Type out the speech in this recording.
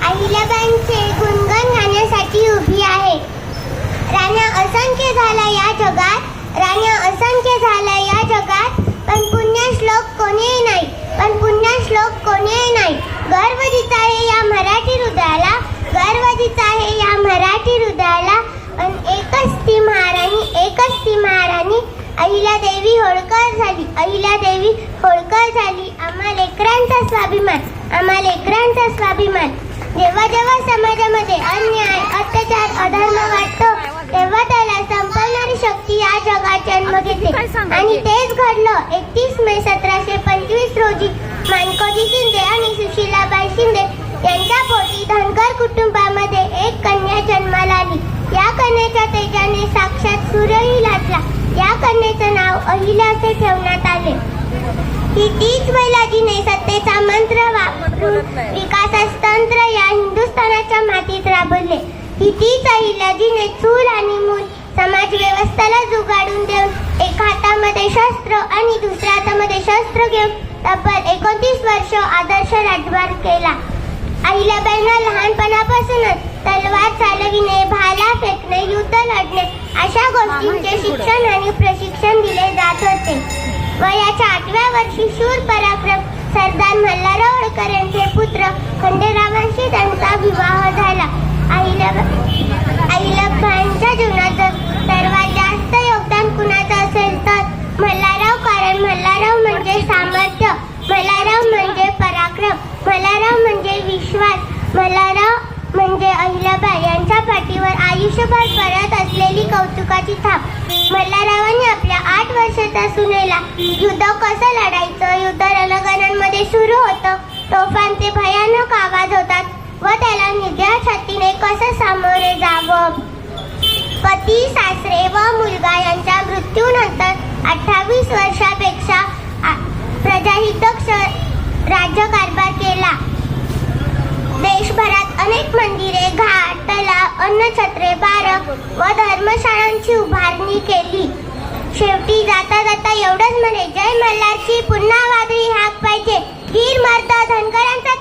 अहिल्याबाईंचे गुणगण गाण्यासाठी उभी आहे. राण्या असंख्य झाल्या या जगात, राण्या असंख्य झाल्या या जगात, पण पुण्यश्लोक कोणीही नाही, पण पुण्यश्लोक कोणीही नाही. गर्व जिचा आहे या मराठी हृदयाला, गर्व जिचा आहे या मराठी हृदयाला. पण एकच ती महाराणी, एकच ती महाराणी, अहिल्यादेवी होळकर झाली, अहिल्यादेवी होळकर झाली. आम्हा लेकरांचा स्वाभिमान, आम्हा लेकरांचा स्वाभिमान. जेव्हा जेव्हा समाजामध्ये अन्याय, अत्याचार, अधर्म वाटतो, तेव्हा त्याला संपवणारी शक्ती या जगात जन्म घेते. आणि तेच घडलं 31 मे 1725 रोजी माणकोजी शिंदे आणि सुशीलाबाई शिंदे यांच्या पोटी धनगर कुटुंबामध्ये एक कन्या जन्माला आली. या कन्येच्या तेजाने साक्षात सूर्यही लाटला. या कन्येचं नाव अहिल्या असे ठेवण्यात आले. ही तीच महिला जिने सत्तेचा मंत्र वापरून विकासतंत्र या हिंदुस्थानाच्या मातीत राबवले. ही तीच अहिल्या जिने चूल आणि मूल समाज व्यवस्थेला जुगाडून देऊन एका हातामध्ये शस्त्र आणि दुसऱ्या हातामध्ये शस्त्र घेऊन तब्बल 29 वर्ष आदर्श राजभार केला. अहिल्याबाईंना लहानपणापासूनच तलवार चालविणे, भाला फेकणे, युद्ध लढणे अशा गोष्टींचे शिक्षण आणि प्रशिक्षण दिले जात होते. वयाच्या 8व्या वर्षी शूर पराक्रम सरदार मल्हारराव होळकर यांचे पुत्र खंडेरावांशी त्यांचा विवाह झाला. अहिल्याबाईंच्या जीवनात सर्वात जास्त योगदान कुणाचं असेल तर मल्हारराव. कारण मल्हारराव म्हणजे सामर्थ्य, मल्हारराव म्हणजे पराक्रम, मल्हारराव म्हणजे विश्वास, मल्हारराव म्हणजे अहिल्याबाई यांच्या पाठीवर आयुष्यभर पडत असलेली कौतुकाची थाप. मल्हाररावांनी आपल्या 8 वर्षाच्या सुनेला युद्ध कसं लढायचं, युद्ध रणगाण्यांमध्ये सुरू होतं, तोफांचे भयानक आवाज होतात व त्याला निग्या छातीने कसं सामोरे जावं. पती, सासरे व मुलगा यांच्या मृत्यूनंतर 28 वर्षापेक्षा प्रजाहितक राज्यकारभार केला. देशभरात अनेक मंदिरे, घाट, तलाव, अन्नछत्रे, बारक व धर्मशाळांची उभारणी केली. शेवटी जाता जाता एवढंच म्हणे, जय मल्हारची पुन्हा वादळी हाक पाहिजे, वीर मर्द धनगरांचा